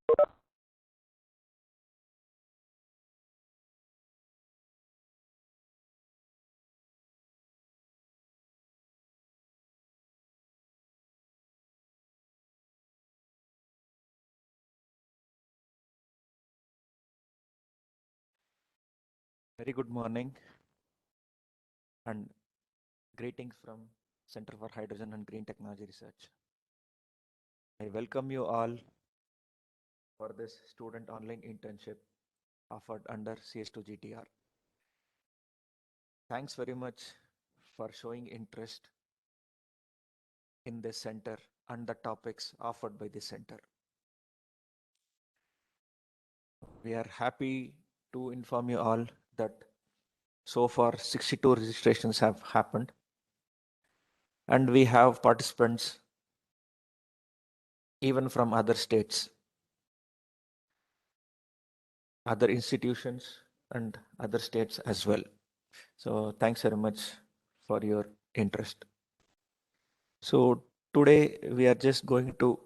Very good morning and greetings from Center for Hydrogen and Green Technology Research. I welcome you all for this student online internship offered under CS2GTR. Thanks very much for showing interest in this center and the topics offered by this center. We are happy to inform you all that so far 62 registrations have happened and we have participants even from other states, other institutions and other states as well. So thanks very much for your interest. So today we are just going to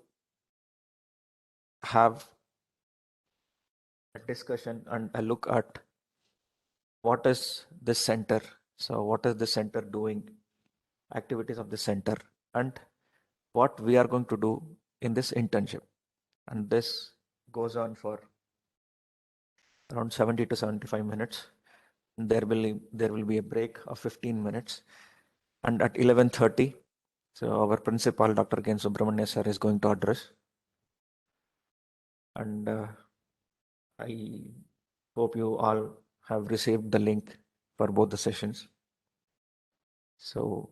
have a discussion and a look at what is this center. So what is the center doing, activities of the center, and what we are going to do in this internship. And this goes on for around 70 to 75 minutes. There will be a break of 15 minutes. And at 11:30, so our principal, Dr. Ken Subramania sir, is going to address. And I hope you all have received the link for both the sessions. So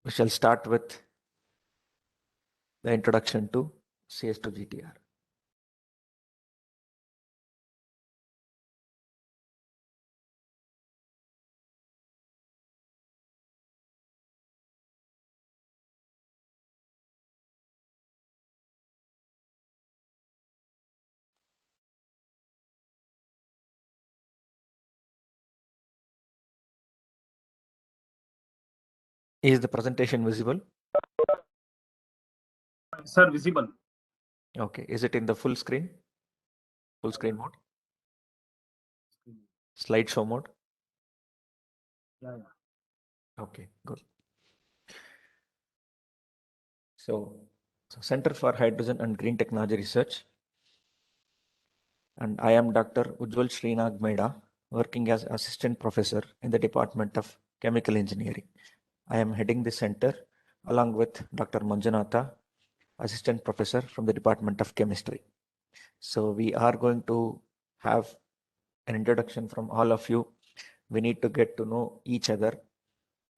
we shall start with the introduction to CS2GTR. Is the presentation visible? Sir, visible. Okay. Is it in the full screen? Full screen mode? Slideshow mode? Yeah. Okay, good. So Center for Hydrogen and Green Technology Research. And I am Dr. Ujjwal Srinath Meda, working as Assistant Professor in the Department of Chemical Engineering. I am heading the center along with Dr. Manjunatha, Assistant Professor from the Department of Chemistry. So we are going to have an introduction from all of you. We need to get to know each other,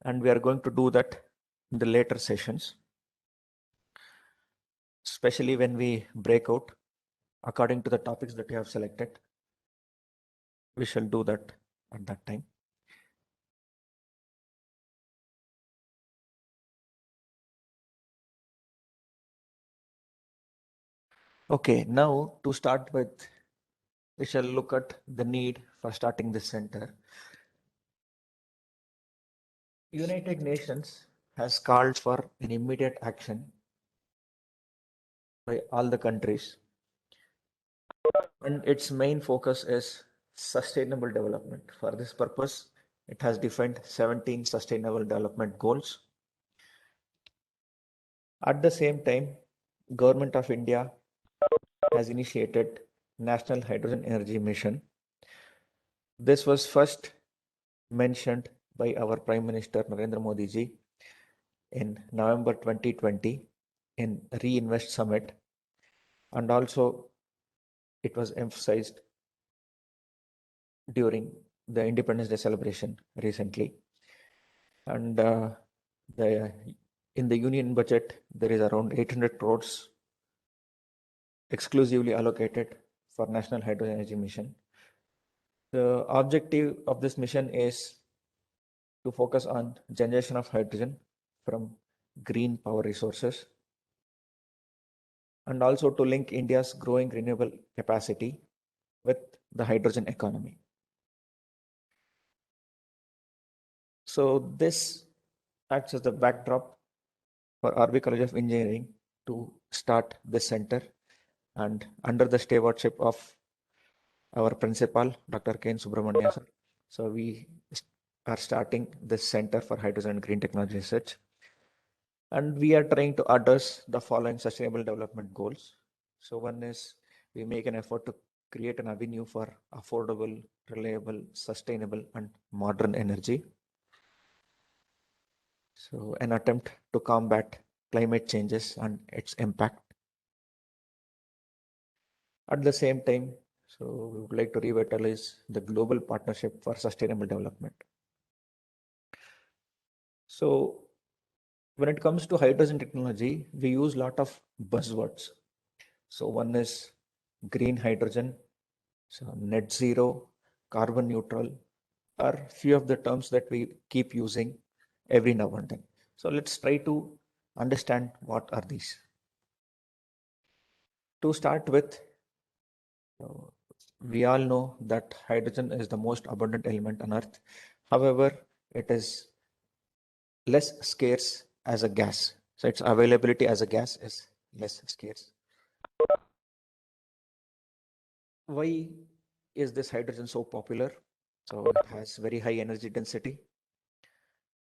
and we are going to do that in the later sessions, especially when we break out according to the topics that you have selected. We shall do that at that time. Okay, now to start with, we shall look at the need for starting this center. United Nations has called for an immediate action by all the countries, and its main focus is sustainable development. For this purpose, it has defined 17 sustainable development goals. At the same time, Government of India has initiated National Hydrogen Energy Mission. This was first mentioned by our Prime Minister Narendra Modi ji in November 2020 in Reinvest Summit, and also it was emphasized during the Independence Day celebration recently. And in the union budget, there is around 800 crores exclusively allocated for National Hydrogen Energy Mission. The objective of this mission is to focus on generation of hydrogen from green power resources, and also to link India's growing renewable capacity with the hydrogen economy. So this acts as the backdrop for RV College of Engineering to start this center. and under the stewardship of our principal, Dr. Ken Subramania sir. So we are starting this Center for Hydrogen and Green Technology Research, and we are trying to address the following sustainable development goals. So one is we make an effort to create an avenue for affordable, reliable, sustainable, and modern energy. So an attempt to combat climate changes and its impact. At the same time, so we would like to revitalize the global partnership for sustainable development. So when it comes to hydrogen technology, we use a lot of buzzwords. So one is green hydrogen, so net zero, carbon neutral are few of the terms that we keep using every now and then. So let's try to understand what are these. To start with, we all know that hydrogen is the most abundant element on Earth. However, it is less scarce as a gas. So its availability as a gas is less scarce. Why is this hydrogen so popular? So it has very high energy density.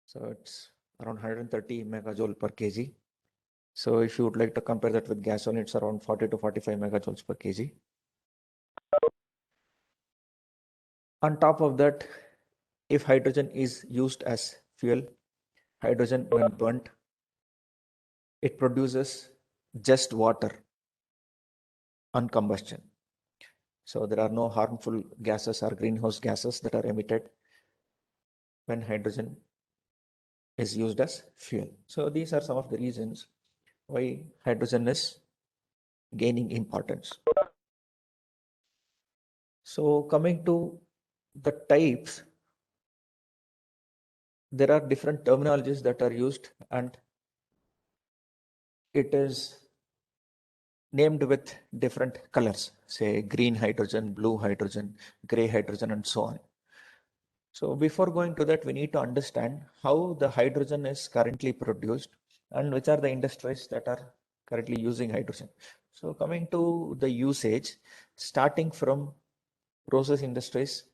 So it's around 130 megajoule per kg. So if you would like to compare that with gasoline, it's around 40 to 45 megajoules per kg. On top of that, if hydrogen is used as fuel, hydrogen when burnt, it produces just water on combustion. So there are no harmful gases or greenhouse gases that are emitted when hydrogen is used as fuel. So these are some of the reasons why hydrogen is gaining importance. So coming to the types, there are different terminologies that are used, and it is named with different colors, say green hydrogen, blue hydrogen, gray hydrogen, and so on. So before going to that, we need to understand how the hydrogen is currently produced and which are the industries that are currently using hydrogen. So coming to the usage, starting from process industries,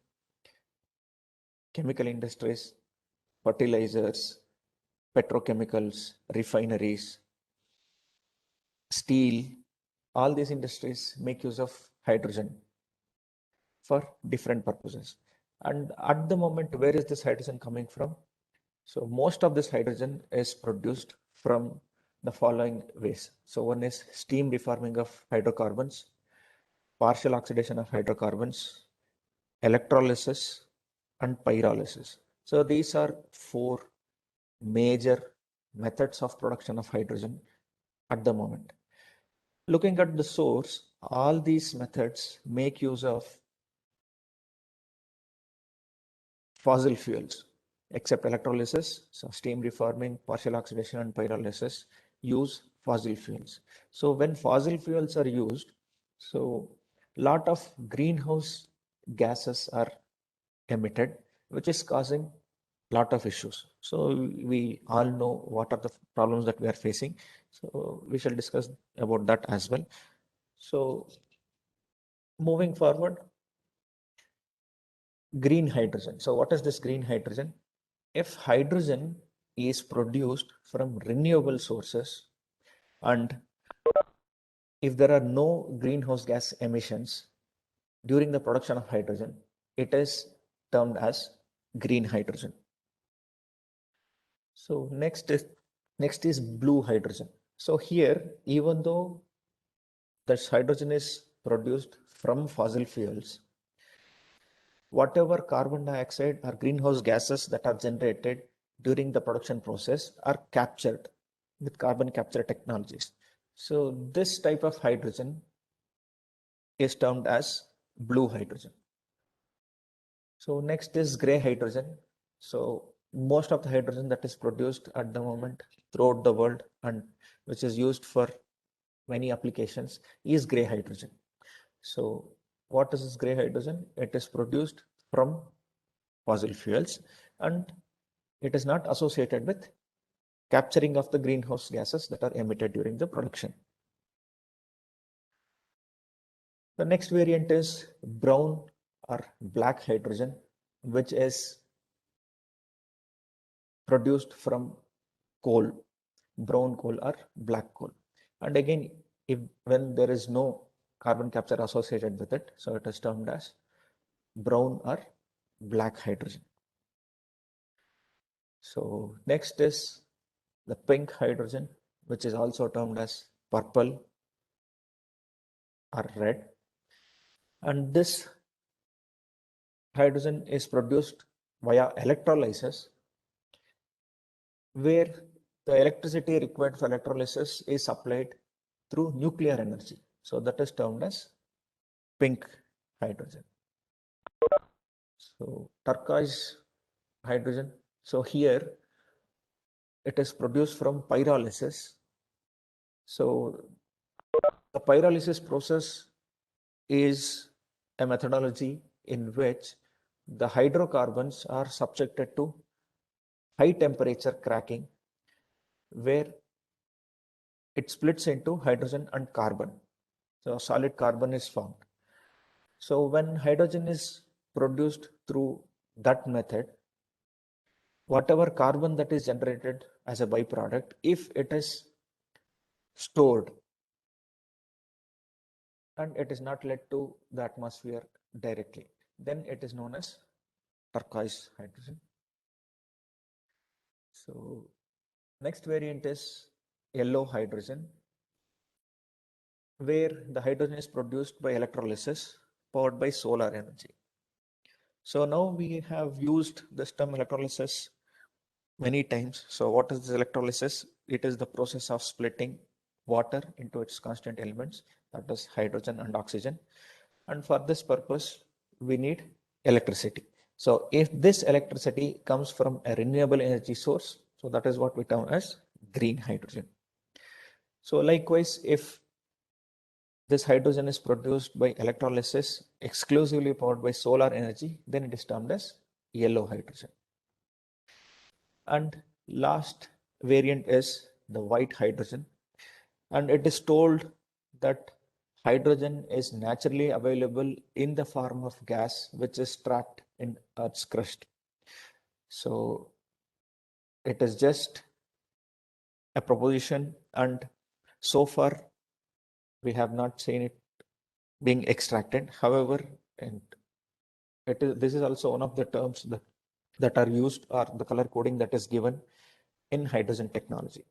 chemical industries, fertilizers, petrochemicals, refineries, steel, all these industries make use of hydrogen for different purposes. And at the moment, where is this hydrogen coming from? So most of this hydrogen is produced from the following ways. So one is steam reforming of hydrocarbons, partial oxidation of hydrocarbons, electrolysis, and pyrolysis. So these are four major methods of production of hydrogen at the moment. Looking at the source, all these methods make use of fossil fuels, except electrolysis, so steam reforming, partial oxidation, and pyrolysis use fossil fuels. So when fossil fuels are used, so lot of greenhouse gases are emitted, which is causing lot of issues. So we all know what are the problems that we are facing. So we shall discuss about that as well. So moving forward, green hydrogen. So what is this green hydrogen? If hydrogen is produced from renewable sources and if there are no greenhouse gas emissions during the production of hydrogen, it is termed as green hydrogen. So next is blue hydrogen. So here, even though this hydrogen is produced from fossil fuels, whatever carbon dioxide or greenhouse gases that are generated during the production process are captured with carbon capture technologies. So this type of hydrogen is termed as blue hydrogen. So next is gray hydrogen. So most of the hydrogen that is produced at the moment throughout the world and which is used for many applications is gray hydrogen. So what is this gray hydrogen? It is produced from fossil fuels and it is not associated with capturing of the greenhouse gases that are emitted during the production. The next variant is brown or black hydrogen, which is produced from coal, brown coal or black coal. And again, if when there is no carbon capture associated with it, so it is termed as brown or black hydrogen. So next is the pink hydrogen, which is also termed as purple or red. And this hydrogen is produced via electrolysis, where the electricity required for electrolysis is supplied through nuclear energy. So that is termed as pink hydrogen. So turquoise hydrogen. So here it is produced from pyrolysis. So the pyrolysis process is a methodology in which the hydrocarbons are subjected to high temperature cracking, where it splits into hydrogen and carbon. So solid carbon is formed. So when hydrogen is produced through that method, whatever carbon that is generated as a byproduct, if it is stored and it is not led to the atmosphere directly, then it is known as turquoise hydrogen. So next variant is yellow hydrogen, where the hydrogen is produced by electrolysis powered by solar energy. So now we have used this term electrolysis many times. So what is this electrolysis? It is the process of splitting water into its constituent elements, that is hydrogen and oxygen. And for this purpose, we need electricity. So if this electricity comes from a renewable energy source, so that is what we term as green hydrogen. So likewise, if this hydrogen is produced by electrolysis exclusively powered by solar energy, then it is termed as yellow hydrogen. And last variant is the white hydrogen. And it is told that hydrogen is naturally available in the form of gas which is trapped in Earth's crust. So it is just a proposition, and so far we have not seen it being extracted. However, and this is also one of the terms that are used, or the color coding that is given in hydrogen technology.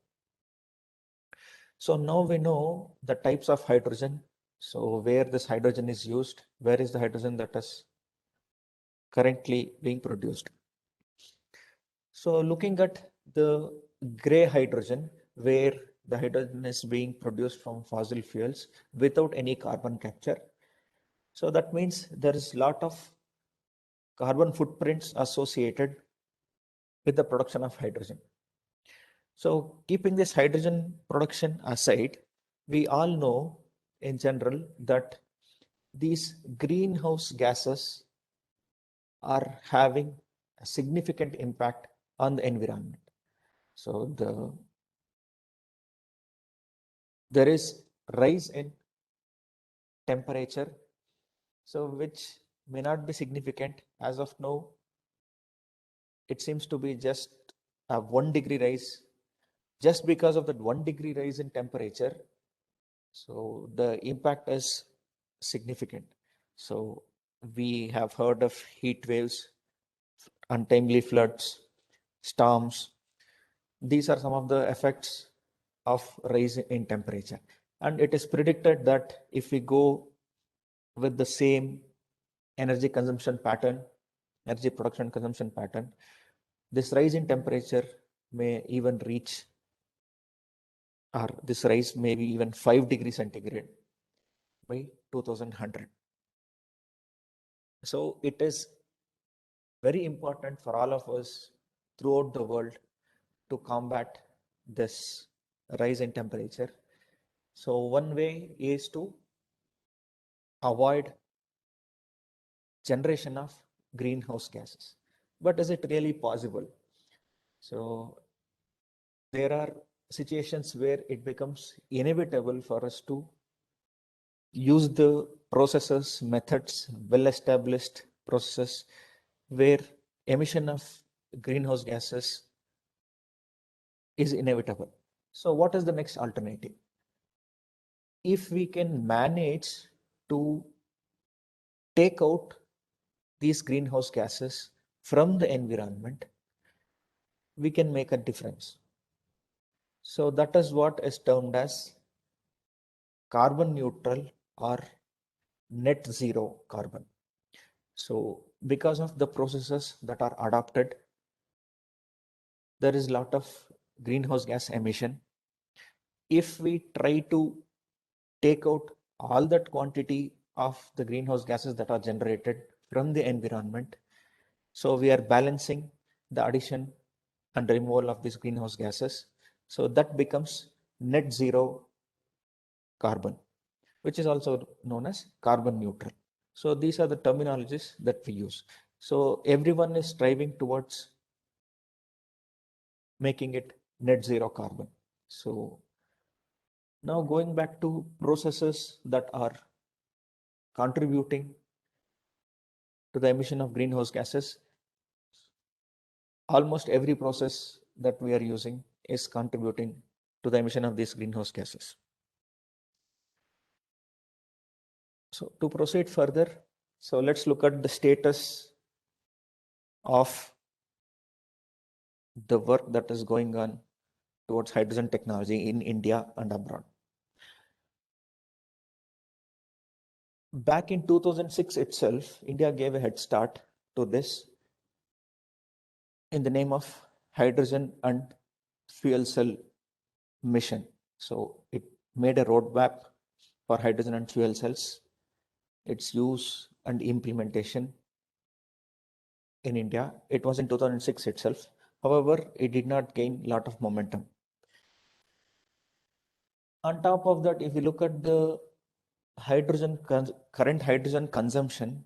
So now we know the types of hydrogen. So where this hydrogen is used, where is the hydrogen that is currently being produced. So looking at the gray hydrogen, where the hydrogen is being produced from fossil fuels without any carbon capture. So that means there is a lot of carbon footprints associated with the production of hydrogen. So keeping this hydrogen production aside, we all know in general that these greenhouse gases are having a significant impact on the environment. So there is rise in temperature, so which may not be significant as of now. It seems to be just a 1 degree rise. Just because of that 1 degree rise in temperature, so the impact is significant. So we have heard of heat waves, untimely floods, storms. These are some of the effects of rise in temperature. And it is predicted that if we go with the same energy consumption pattern, energy production consumption pattern, this rise in temperature may even reach, or this rise may be even 5 degrees centigrade by 2100. So it is very important for all of us throughout the world to combat this rise in temperature. So one way is to avoid generation of greenhouse gases. But is it really possible? So there are situations where it becomes inevitable for us to use the processes, methods, well-established processes where emission of greenhouse gases is inevitable. So what is the next alternative? If we can manage to take out these greenhouse gases from the environment, we can make a difference. So that is what is termed as carbon neutral or net zero carbon. So because of the processes that are adopted, there is a lot of greenhouse gas emission. If we try to take out all that quantity of the greenhouse gases that are generated from the environment, so we are balancing the addition and removal of these greenhouse gases. So that becomes net zero carbon, which is also known as carbon neutral. So these are the terminologies that we use. So everyone is striving towards making it net zero carbon. So now going back to processes that are contributing to the emission of greenhouse gases, almost every process that we are using is contributing to the emission of these greenhouse gases. So to proceed further, so let's look at the status of the work that is going on towards hydrogen technology in India and abroad. Back in 2006 itself, India gave a head start to this in the name of hydrogen and fuel cell mission. So it made a roadmap for hydrogen and fuel cells, its use and implementation in India. It was in 2006 itself. However, it did not gain a lot of momentum. On top of that, if you look at the hydrogen current hydrogen consumption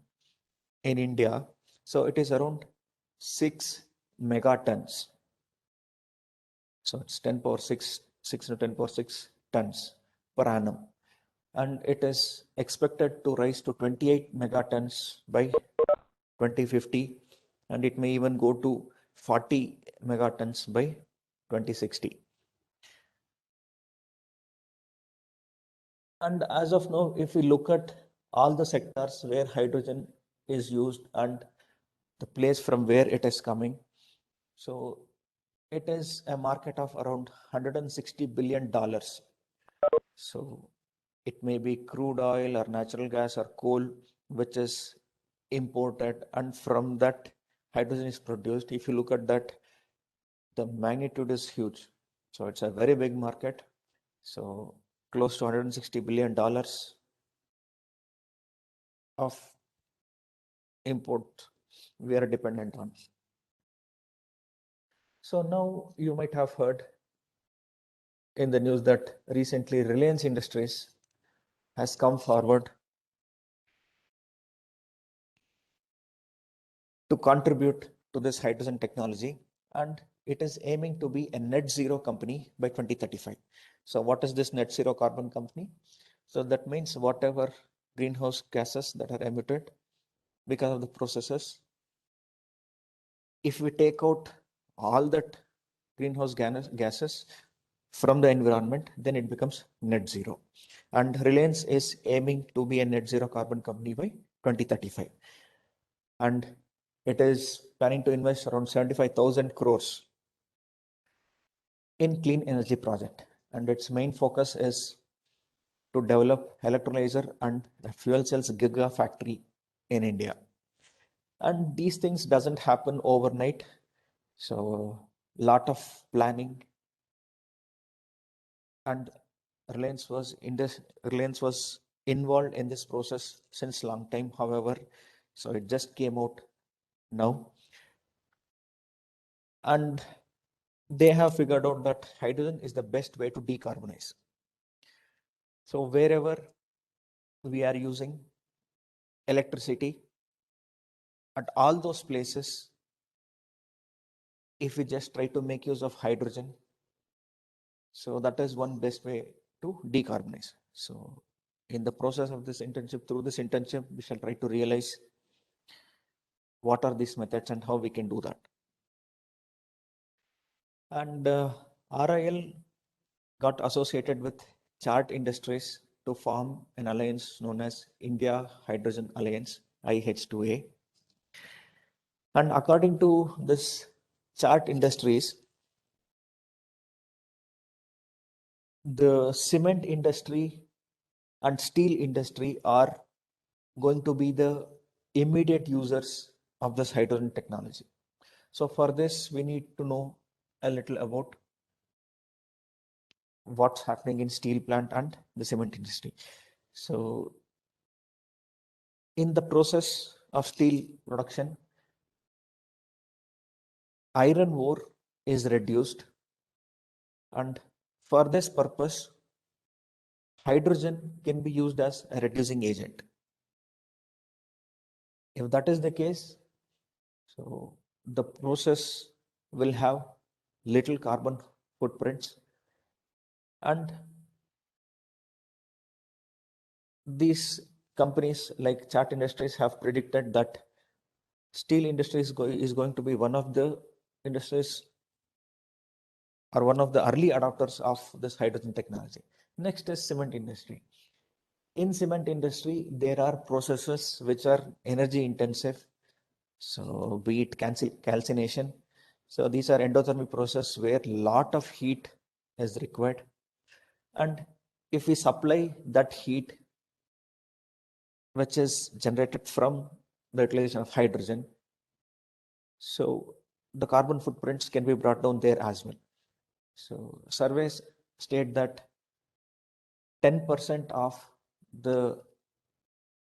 in India, so it is around 6 megatons. So it's 10 power 6, 6 to 10 power 6 tons per annum. And it is expected to rise to 28 megatons by 2050. And it may even go to 40 megatons by 2060. And as of now, if we look at all the sectors where hydrogen is used and the place from where it is coming, so it is a market of around $160 billion. So it may be crude oil or natural gas or coal, which is imported, and from that hydrogen is produced. If you look at that, the magnitude is huge. So it's a very big market. So close to $160 billion of import we are dependent on. So now you might have heard in the news that recently Reliance Industries has come forward to contribute to this hydrogen technology, and it is aiming to be a net zero company by 2035. So what is this net zero carbon company? So that means whatever greenhouse gases that are emitted because of the processes, if we take out all that greenhouse gases from the environment, then it becomes net zero. And Reliance is aiming to be a net zero carbon company by 2035. And it is planning to invest around 75,000 crores in clean energy project. And its main focus is to develop electrolyzer and fuel cells gigafactory in India. And these things doesn't happen overnight. So lot of planning, and Reliance was involved in this process since long time. However, so it just came out now, and they have figured out that hydrogen is the best way to decarbonize. So wherever we are using electricity, at all those places, if we just try to make use of hydrogen, so that is one best way to decarbonize. So in the process of this internship, through this internship, we shall try to realize what are these methods and how we can do that. And RIL got associated with Chart Industries to form an alliance known as India Hydrogen Alliance, IH2A. And according to this Chart Industries, the cement industry and steel industry are going to be the immediate users of this hydrogen technology. So for this, we need to know a little about what's happening in steel plant and the cement industry. So in the process of steel production, iron ore is reduced, and for this purpose, hydrogen can be used as a reducing agent. If that is the case, so the process will have little carbon footprints, and these companies like Chat Industries have predicted that steel industry is going to be one of the industries or one of the early adopters of this hydrogen technology. Next is cement industry. In cement industry, there are processes which are energy intensive. So be it calcination. So these are endothermic process where lot of heat is required. And if we supply that heat, which is generated from the utilization of hydrogen, so the carbon footprints can be brought down there as well. So surveys state that 10% of the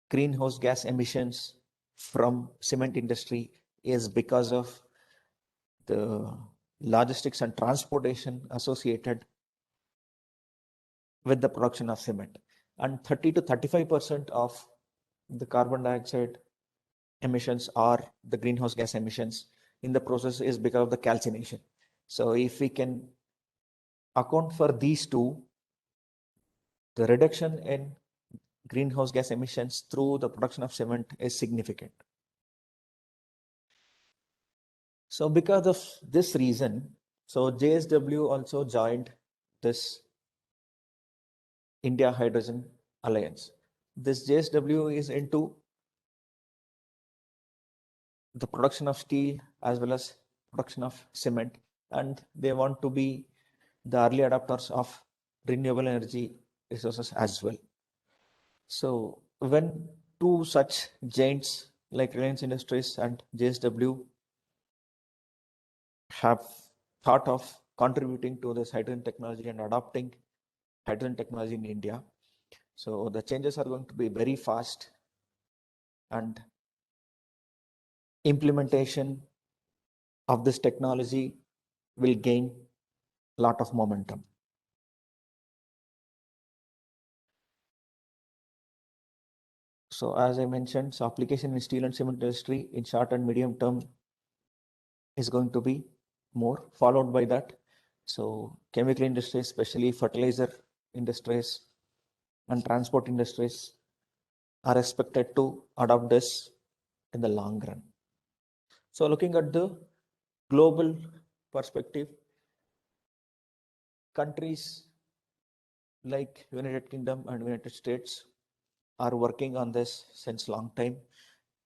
greenhouse gas emissions from cement industry is because of the logistics and transportation associated with the production of cement, and 30 to 35% of the carbon dioxide emissions or the greenhouse gas emissions in the process is because of the calcination. So if we can account for these two, the reduction in greenhouse gas emissions through the production of cement is significant. So because of this reason, so JSW also joined this India Hydrogen Alliance. This JSW is into the production of steel as well as production of cement, and they want to be the early adopters of renewable energy resources as well. So when two such giants like Reliance Industries and JSW have thought of contributing to this hydrogen technology and adopting hydrogen technology in India, so the changes are going to be very fast, and implementation of this technology will gain a lot of momentum. So as I mentioned, so application in steel and cement industry in short and medium term is going to be more, followed by that. So chemical industries, especially fertilizer industries and transport industries, are expected to adopt this in the long run. So looking at the global perspective, countries like United Kingdom and United States are working on this since long time,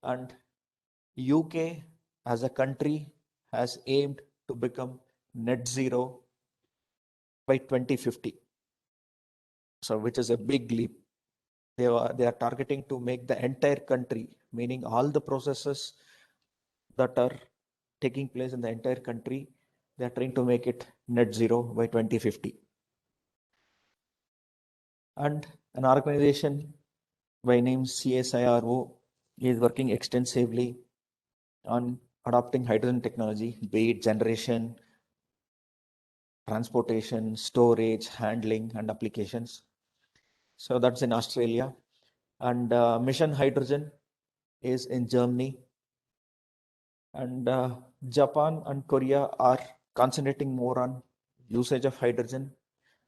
and UK as a country has aimed to become net zero by 2050. So which is a big leap. They are targeting to make the entire country, meaning all the processes that are taking place in the entire country, they are trying to make it net zero by 2050. And an organization by name CSIRO is working extensively on adopting hydrogen technology, be it generation, transportation, storage, handling, and applications. So that's in Australia. And Mission Hydrogen is in Germany. And Japan and Korea are concentrating more on usage of hydrogen.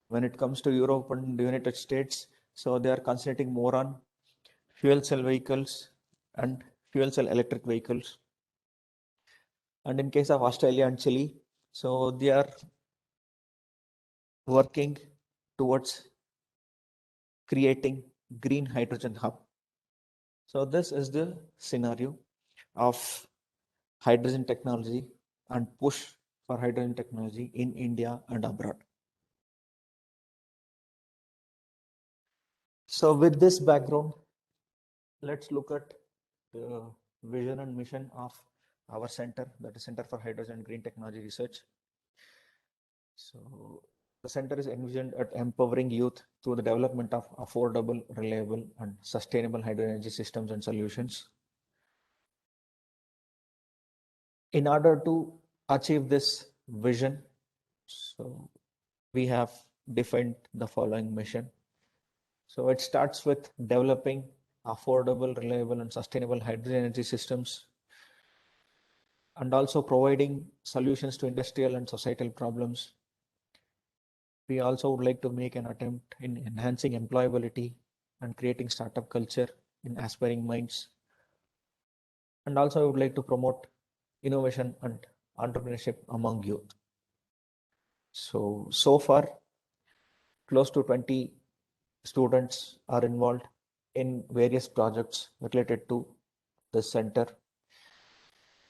When it comes to Europe and the United States, So they are concentrating more on fuel cell vehicles and fuel cell electric vehicles. And in case of Australia and Chile, so they are working towards creating green hydrogen hub. So this is the scenario of hydrogen technology and push for hydrogen technology in India and abroad. So with this background, let's look at the vision and mission of our center, that is Center for Hydrogen and Green Technology Research. So the center is envisioned at empowering youth through the development of affordable, reliable, and sustainable hydrogen energy systems and solutions. In order to achieve this vision, so we have defined the following mission. So it starts with developing affordable, reliable, and sustainable hydrogen energy systems, and also providing solutions to industrial and societal problems. We also would like to make an attempt in enhancing employability and creating startup culture in aspiring minds. And also, I would like to promote innovation and entrepreneurship among youth. So far, close to 20 students are involved in various projects related to the center,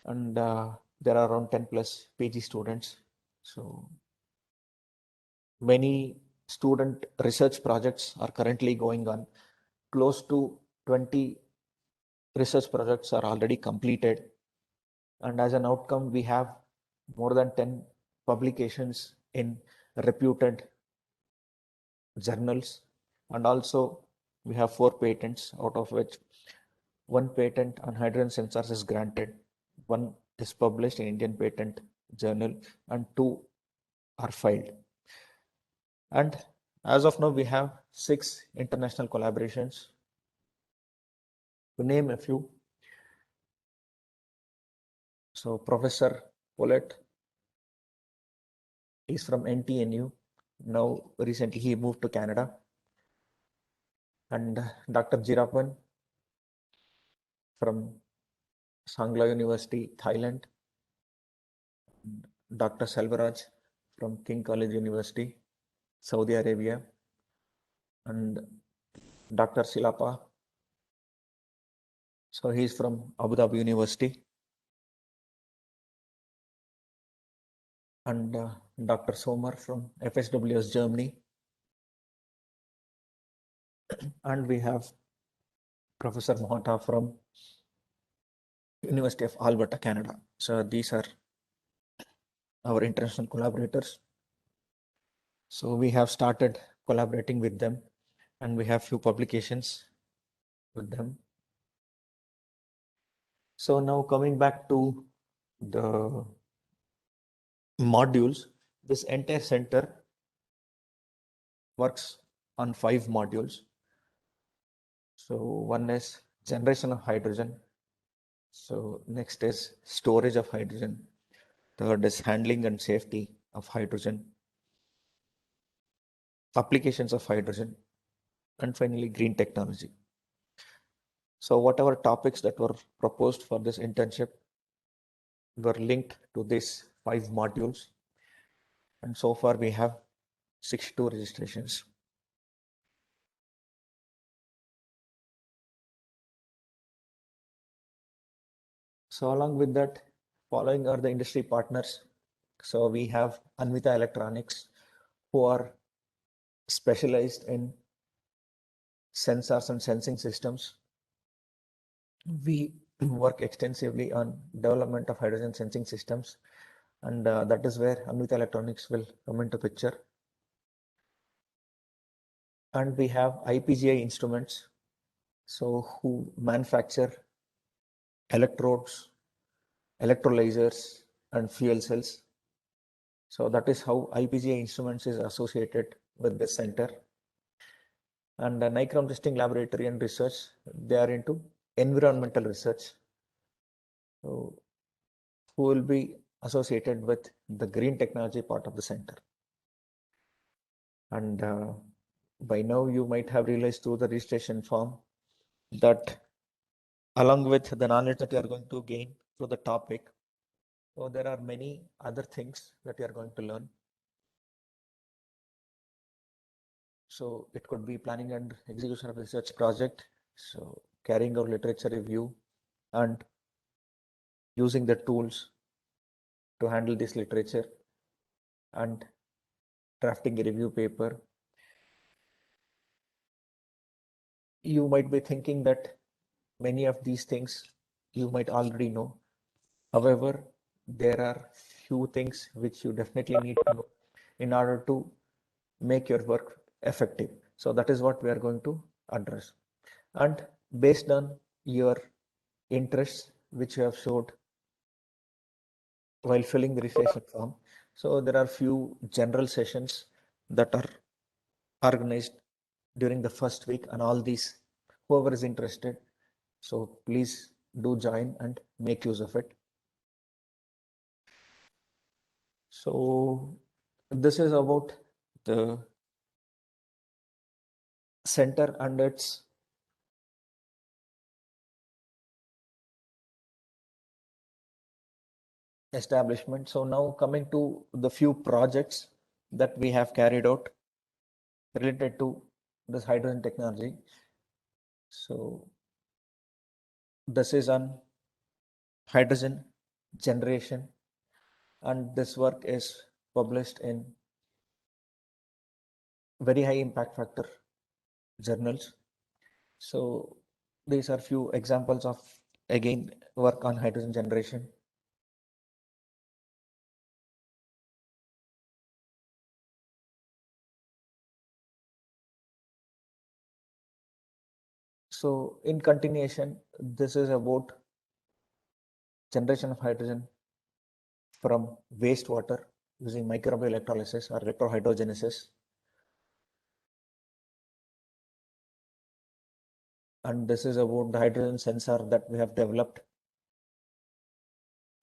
and there are around 10 plus PG students. So many student research projects are currently going on. Close to 20 research projects are already completed, and as an outcome, we have more than 10 publications in reputed journals, and also we have 4 patents, out of which one patent on hydrogen sensors is granted, one is published in Indian Patent Journal, and 2 are filed. And as of now, we have 6 international collaborations. To name a few, so Professor Paulette is from NTNU. Now, recently he moved to Canada. And Dr. Jirapan from Sangla University, Thailand. Dr. Selvaraj from King College University, Saudi Arabia. And Dr. Silapa, so he's from Abu Dhabi University. And Dr. Somar from FSWS Germany. And we have Professor Mohta from University of Alberta, Canada. So these are our international collaborators. So we have started collaborating with them, and we have few publications with them. So now coming back to the modules, this entire center works on 5 modules. So one is generation of hydrogen. So next is storage of hydrogen. Third is handling and safety of hydrogen. Applications of hydrogen. And finally, green technology. So whatever topics that were proposed for this internship were linked to these 5 modules. And so far we have 62 registrations. So along with that, following are the industry partners. So we have Anvita Electronics, who are specialized in sensors and sensing systems. We work extensively on development of hydrogen sensing systems, and that is where Anvita Electronics will come into picture. And we have IPGI Instruments, so who manufacture electrodes, electrolyzers, and fuel cells. So that is how IPGI Instruments is associated with this center. And the Nicrom Testing Laboratory and Research, they are into environmental research. So who will be associated with the green technology part of the center. And by now you might have realized through the registration form that along with the knowledge that you are going to gain through the topic, so there are many other things that you are going to learn. So it could be planning and execution of research project, so carrying out literature review and using the tools to handle this literature and drafting a review paper. You might be thinking that many of these things you might already know. However, there are few things which you definitely need to know in order to make your work effective. So that is what we are going to address. And based on your interests, which you have showed while filling the registration form, so there are few general sessions that are organized during the first week, and all these, whoever is interested, so please do join and make use of it. So this is about the center and its establishment. So now coming to the few projects that we have carried out related to this hydrogen technology. So this is on hydrogen generation, and this work is published in very high impact factor journals. So these are few examples of, again, work on hydrogen generation. So in continuation, this is about generation of hydrogen from wastewater using microbial electrolysis or electrohydrogenesis. And this is about the hydrogen sensor that we have developed,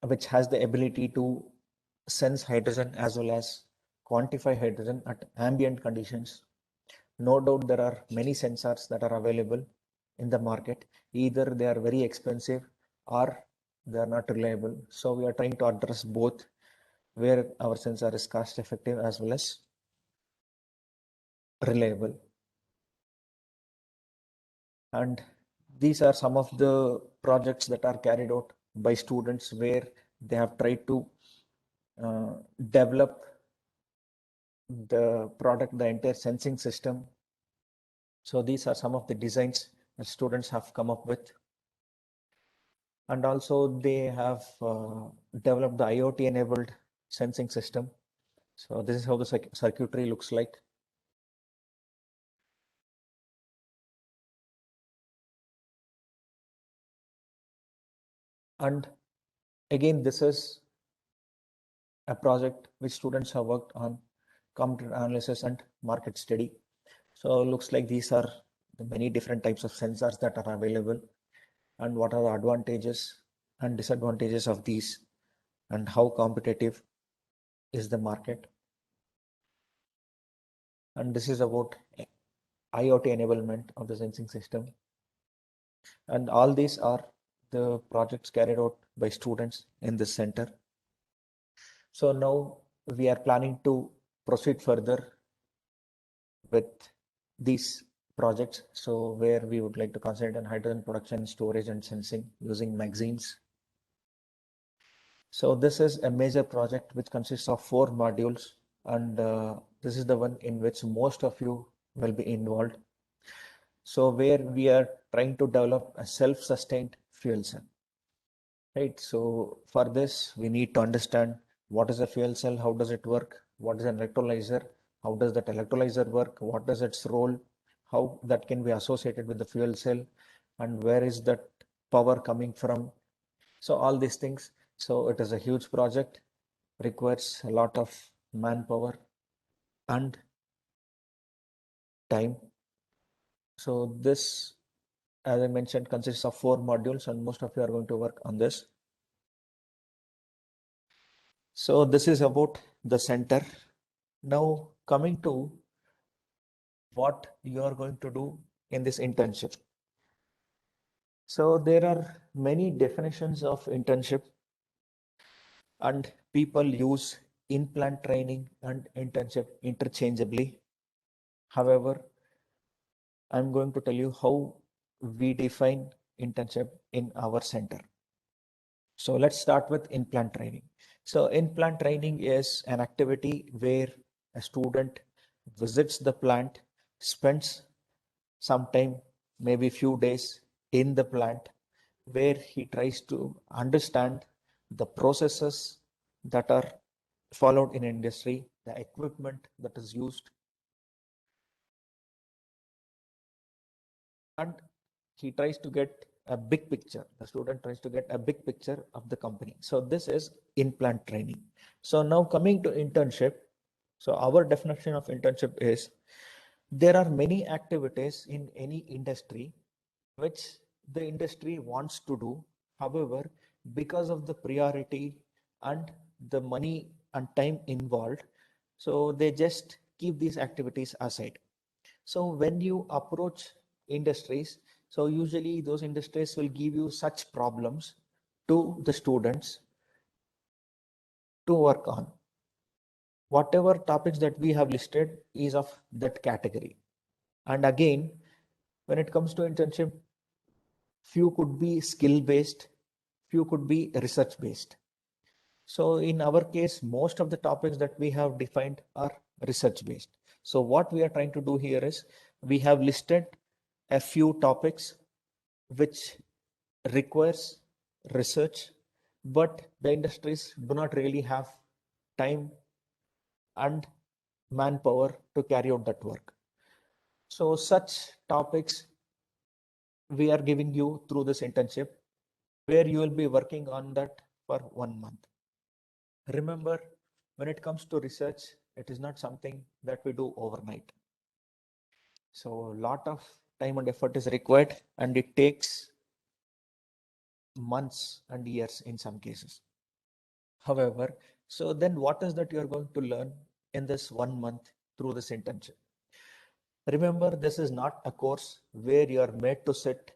which has the ability to sense hydrogen as well as quantify hydrogen at ambient conditions. No doubt there are many sensors that are available in the market. Either they are very expensive or they are not reliable. So we are trying to address both, where our sensor is cost effective as well as reliable. And these are some of the projects that are carried out by students where they have tried to develop the product, the entire sensing system. So these are some of the designs that students have come up with. And also they have developed the IoT enabled sensing system. So this is how the circuitry looks like. And again, this is a project which students have worked on computer analysis and market study. So looks like these are the many different types of sensors that are available, and what are the advantages and disadvantages of these, and how competitive is the market. And this is about IoT enablement of the sensing system. And all these are the projects carried out by students in this center. So now we are planning to proceed further with these projects. So where we would like to concentrate on hydrogen production, storage and sensing using magazines. So this is a major project which consists of 4 modules, and this is the one in which most of you will be involved. So where we are trying to develop a self-sustained fuel cell. Right. So for this, we need to understand what is a fuel cell, how does it work, what is an electrolyzer, how does that electrolyzer work, what is its role, how that can be associated with the fuel cell, and where is that power coming from. So all these things. So it is a huge project, requires a lot of manpower and time. So this, as I mentioned, consists of 4 modules, and most of you are going to work on this. So this is about the center. Now coming to what you are going to do in this internship. So there are many definitions of internship, and people use in-plant training and internship interchangeably. However, I'm going to tell you how we define internship in our center. So let's start with in-plant training. So in-plant training is an activity where a student visits the plant, spends some time, maybe few days in the plant, where he tries to understand the processes that are followed in industry, the equipment that is used, and he tries to get a big picture. The student tries to get a big picture of the company. So this is in-plant training. So now coming to internship. So our definition of internship is there are many activities in any industry which the industry wants to do. However, because of the priority and the money and time involved, so they just keep these activities aside. So when you approach industries, so usually those industries will give you such problems to the students to work on. Whatever topics that we have listed is of that category. And again, when it comes to internship, few could be skill based, few could be research based. So in our case, most of the topics that we have defined are research based. So what we are trying to do here is we have listed a few topics which requires research, but the industries do not really have time and manpower to carry out that work. So such topics we are giving you through this internship, where you will be working on that for 1 month. Remember, when it comes to research, it is not something that we do overnight. So a lot of time and effort is required, and it takes months and years in some cases. However, so then what is that you are going to learn in this 1 month through this internship? Remember, this is not a course where you are made to sit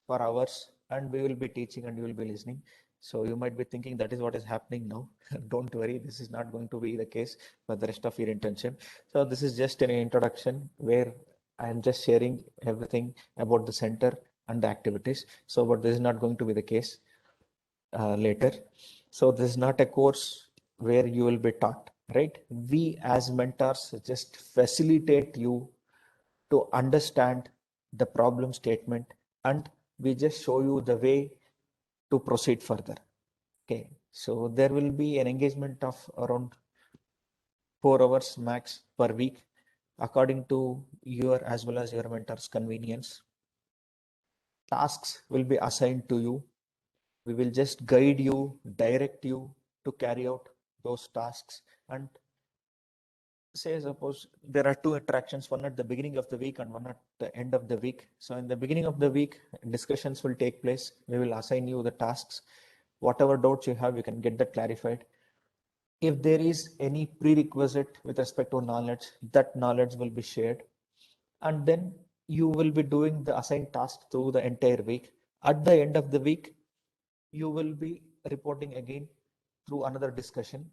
for hours and we will be teaching and you will be listening. So you might be thinking that is what is happening now. Don't worry, this is not going to be the case for the rest of your internship. So this is just an introduction where I am just sharing everything about the center and the activities. So, but this is not going to be the case later. So this is not a course where you will be taught, right? We as mentors just facilitate you to understand the problem statement, and we just show you the way to proceed further. Okay, so there will be an engagement of around 4 hours max per week, according to your as well as your mentor's convenience. Tasks will be assigned to you. We will just guide you, direct you to carry out those tasks. And say suppose there are two interactions, one at the beginning of the week and one at the end of the week. So in the beginning of the week, discussions will take place. We will assign you the tasks. Whatever doubts you have, you can get that clarified. If there is any prerequisite with respect to knowledge, that knowledge will be shared. And then you will be doing the assigned task through the entire week. At the end of the week, you will be reporting again through another discussion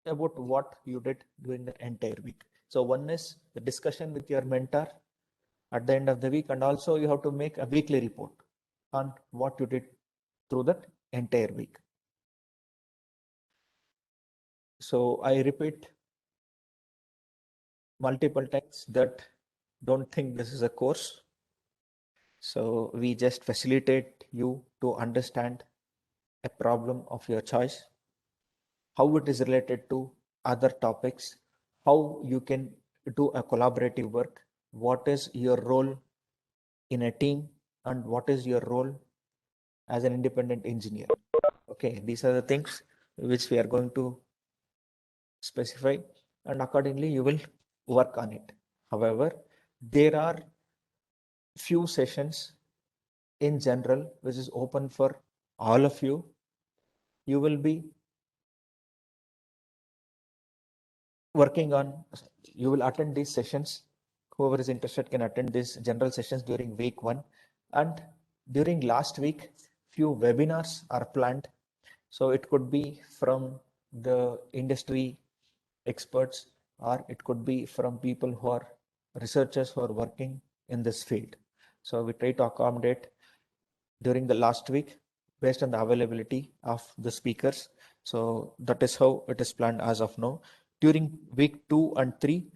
about what you did during the entire week. So one is the discussion with your mentor at the end of the week, and also you have to make a weekly report on what you did through that entire week. So I repeat multiple times that don't think this is a course. So we just facilitate you to understand a problem of your choice, how it is related to other topics, how you can do a collaborative work, what is your role in a team, and what is your role as an independent engineer. Okay, these are the things which we are going to specify, and accordingly you will work on it. However, there are few sessions in general which is open for all of you. You will be working on you will attend these sessions. Whoever is interested can attend these general sessions during week 1. And during last week, few webinars are planned. So it could be from the industry experts, or it could be from people who are researchers who are working in this field. So we try to accommodate during the last week based on the availability of the speakers. So that is how it is planned as of now. During week 2 and 3,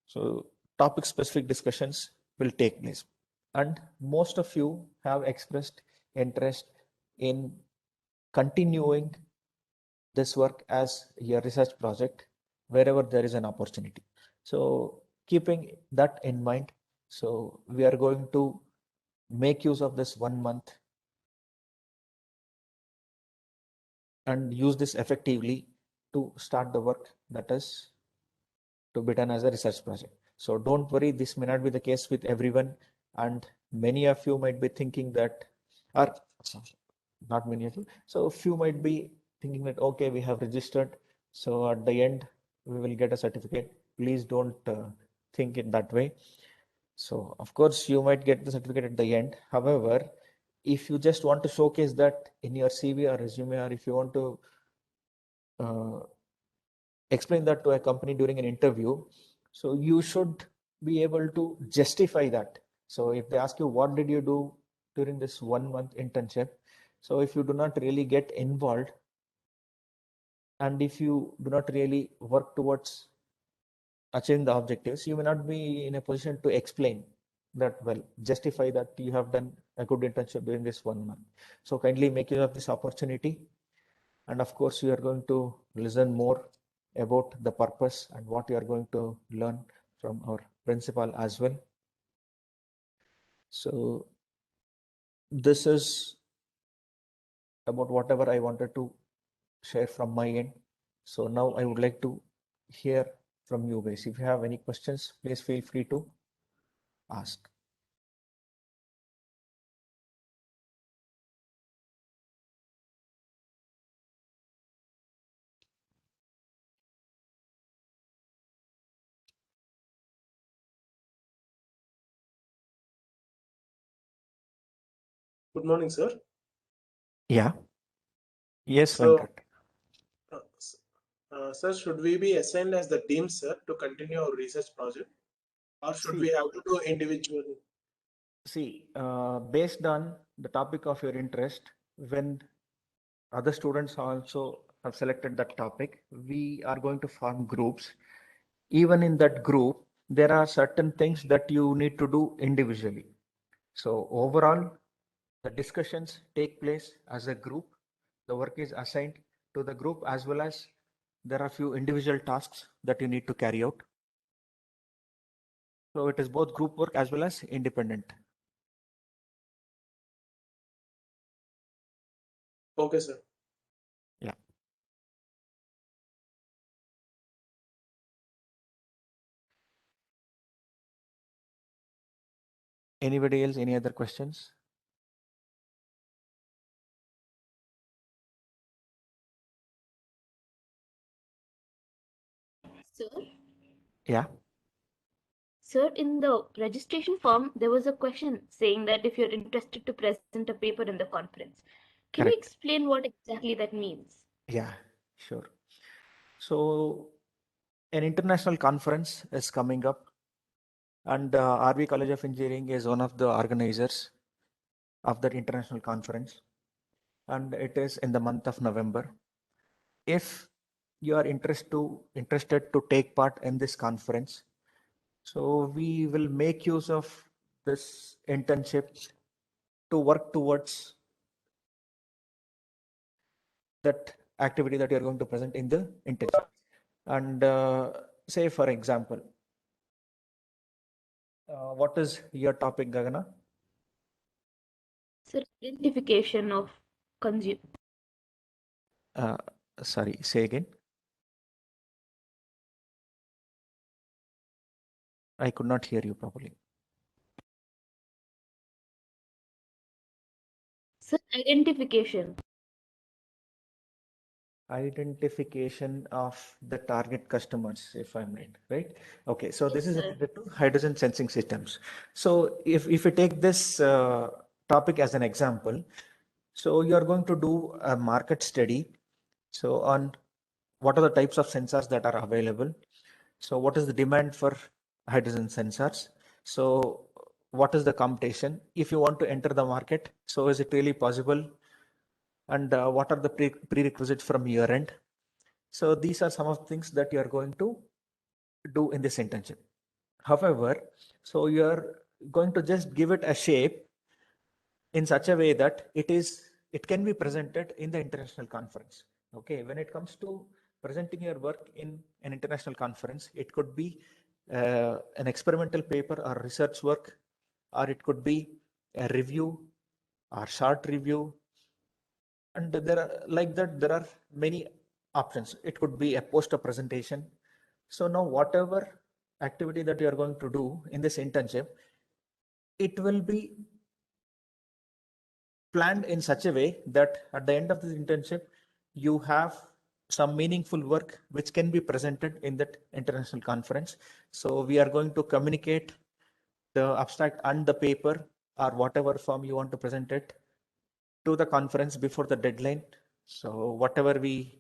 so topic specific discussions will take place. And most of you have expressed interest in continuing this work as a research project wherever there is an opportunity. So keeping that in mind, so we are going to make use of this 1 month and use this effectively to start the work that is to be done as a research project. So don't worry, this may not be the case with everyone, and many of you might be thinking that, or not many of you, so few might be thinking that, okay, we have registered, so at the end we will get a certificate. Please don't think it that way. So of course you might get the certificate at the end. However, if you just want to showcase that in your CV or resume, or if you want to uh, explain that to a company during an interview, so you should be able to justify that. So if they ask you what did you do during this 1 month internship, so if you do not really get involved, and if you do not really work towards achieving the objectives, you may not be in a position to explain that well, justify that you have done a good internship during this 1 month. So kindly make use of this opportunity. And of course, you are going to listen more about the purpose and what you are going to learn from our principal as well. So this is about whatever I wanted to share from my end. So now I would like to hear from you guys. If you have any questions, please feel free to ask. Good morning, sir. Yeah. Yes, So, Venkat. sir, should we be assigned as the team, sir, to continue our research project, or should we See, have to do individually? based on the topic of your interest, when other students also have selected that topic, we are going to form groups. Even in that group, there are certain things that you need to do individually. So overall, the discussions take place as a group. The work is assigned to the group, as well as there are few individual tasks that you need to carry out. So it is both group work as well as independent. Okay, sir. Yeah. Anybody else? Any other questions? Sir, Yeah. sir, in the registration form, there was a question saying that if you're interested to present a paper in the conference, can you Correct. explain what exactly that means? Yeah. Sure. So an international conference is coming up, and RV College of Engineering is one of the organizers of that international conference, and it is in the month of November. If you are interested to take part in this conference, so we will make use of this internship to work towards that activity that you are going to present in the internship. And say, for example, what is your topic, Gagana? Sir, identification of consumer. Uh, Sorry, say again. I could not hear you properly. Sir, identification. Identification of the target customers, if I'm right? Okay, so this Yes, is sir. related to hydrogen sensing systems. So if you take this topic as an example, so you are going to do a market study. So on what are the types of sensors that are available? So what is the demand for hydrogen sensors? So what is the competition? If you want to enter the market, so is it really possible? And what are the prerequisites from your end? So these are some of the things that you are going to do in this internship. However, so you're going to just give it a shape in such a way that it can be presented in the international conference. Okay, when it comes to presenting your work in an international conference, it could be an experimental paper or research work, or it could be a review or short review, and there are like that there are many options. It could be a poster presentation. So now whatever activity that you are going to do in this internship, it will be planned in such a way that at the end of this internship you have some meaningful work which can be presented in that international conference. So we are going to communicate the abstract and the paper or whatever form you want to present it to the conference before the deadline. So whatever we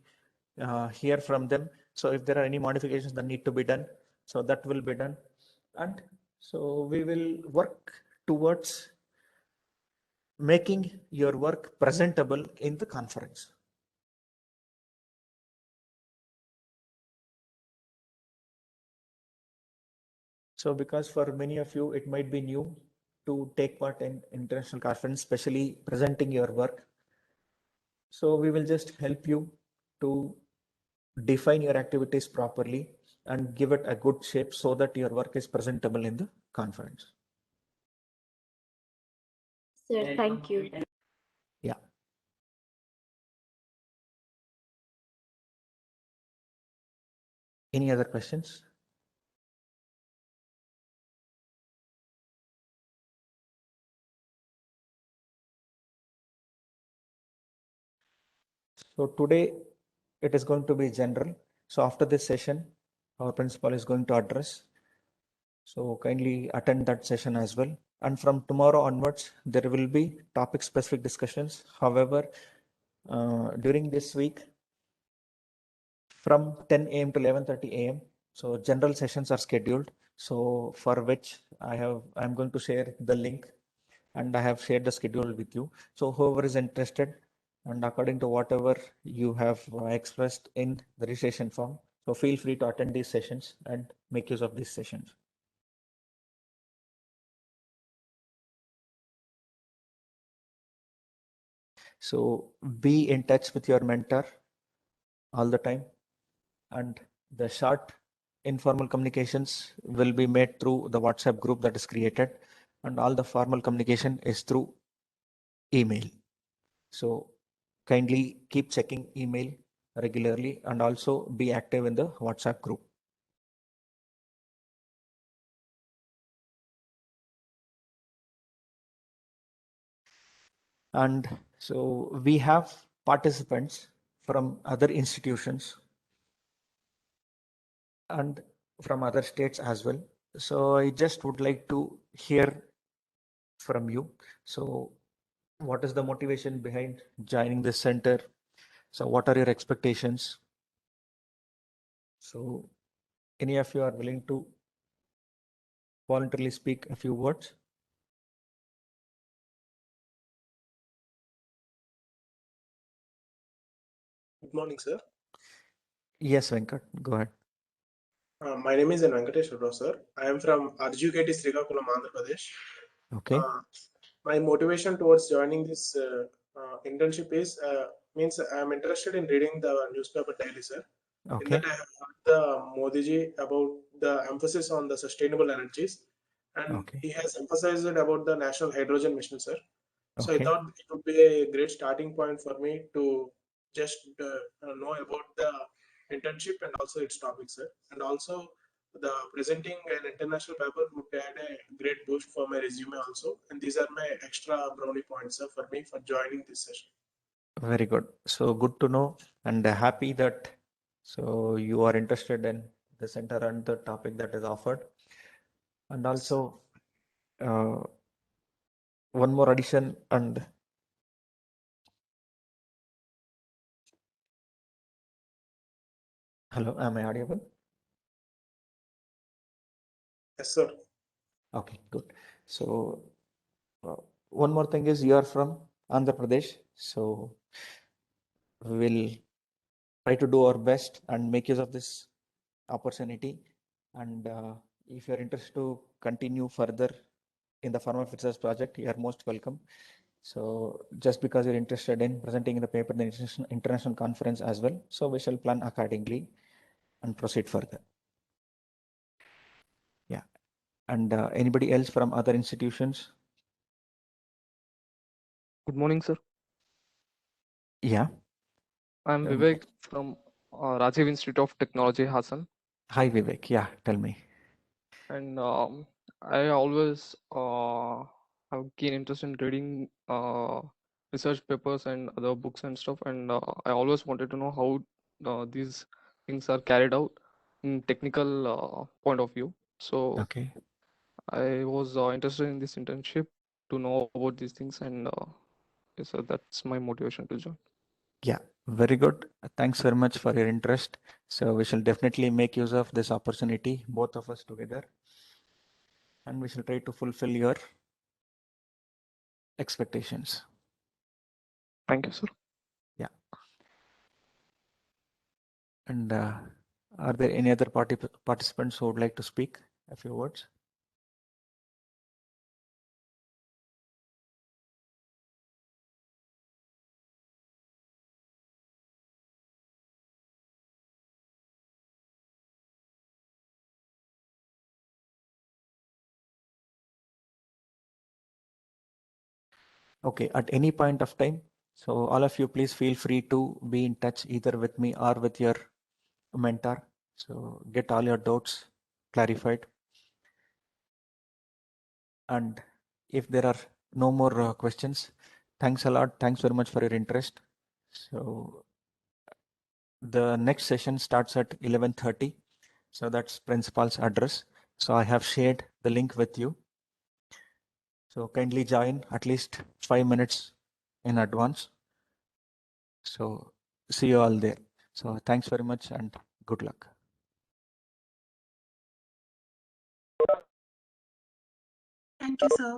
hear from them, so if there are any modifications that need to be done, so that will be done. And so we will work towards making your work presentable in the conference. So because for many of you, it might be new to take part in international conference, especially presenting your work. So we will just help you to define your activities properly and give it a good shape so that your work is presentable in the conference. Sir, thank you. Yeah. Any other questions? So today it is going to be general. So after this session, our principal is going to address. So kindly attend that session as well. And from tomorrow onwards, there will be topic specific discussions. However, during this week, from 10 a.m. to 11:30 a.m. So general sessions are scheduled. So for which I'm going to share the link, and I have shared the schedule with you. So whoever is interested, and according to whatever you have expressed in the registration form, so feel free to attend these sessions and make use of these sessions. So be in touch with your mentor all the time, and the short informal communications will be made through the WhatsApp group that is created, and all the formal communication is through email. So kindly keep checking email regularly and also be active in the WhatsApp group. And so we have participants from other institutions and from other states as well. So I just would like to hear from you. So what is the motivation behind joining this center? So what are your expectations? So any of you are willing to voluntarily speak a few words? Good morning, sir. Yes, Venkat, go ahead. My name is N. Venkateshwar, sir. I am from RGUKT Srikakulam, Andhra Pradesh. Okay. My motivation towards joining this internship is means I am interested in reading the newspaper daily, sir. In Okay. that I have heard the Modi ji about the emphasis on the sustainable energies, and Okay. he has emphasized about the national hydrogen mission, sir. So I Okay. thought it would be a great starting point for me to just know about the internship and also its topics, sir. And also the presenting an international paper would add a great boost for my resume also. And these are my extra brownie points, sir, for me for joining this session. Very good. So good to know and happy that so you are interested in the center and the topic that is offered. And also uh, one more addition and hello, am I audible? Yes, sir. Okay, good. So uh, one more thing is you are from Andhra Pradesh, so we will try to do our best and make use of this opportunity. And if you're interested to continue further in the Pharma Research project, you are most welcome. So just because you're interested in presenting in the paper in the international conference as well, so we shall plan accordingly and proceed further. Yeah. And anybody else from other institutions? Good morning, sir. Yeah. I'm Vivek from Rajiv Institute of Technology, Hassan, Hi, Vivek. Yeah, tell me. and I always have keen interest in reading research papers and other books and stuff, and I always wanted to know how these things are carried out in technical point of view. So Okay. I was interested in this internship to know about these things, and yes, so that's my motivation to join. Yeah, very good. Thanks very much for your interest. So we shall definitely make use of this opportunity, both of us together, and we shall try to fulfill your expectations. Thank you, sir. Yeah. And are there any other participants who would like to speak a few words? Okay, at any point of time. So all of you, please feel free to be in touch either with me or with your mentor. So get all your doubts clarified. And if there are no more questions, thanks a lot. Thanks very much for your interest. So the next session starts at 11:30. So that's principal's address. So I have shared the link with you. So kindly join at least 5 minutes in advance. So see you all there. So thanks very much and good luck. Thank you, sir.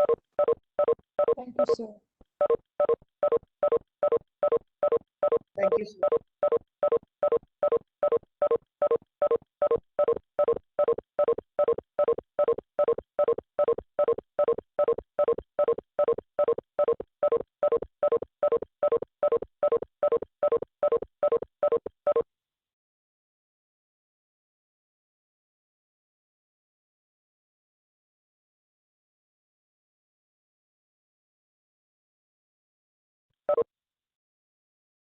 Thank you, sir.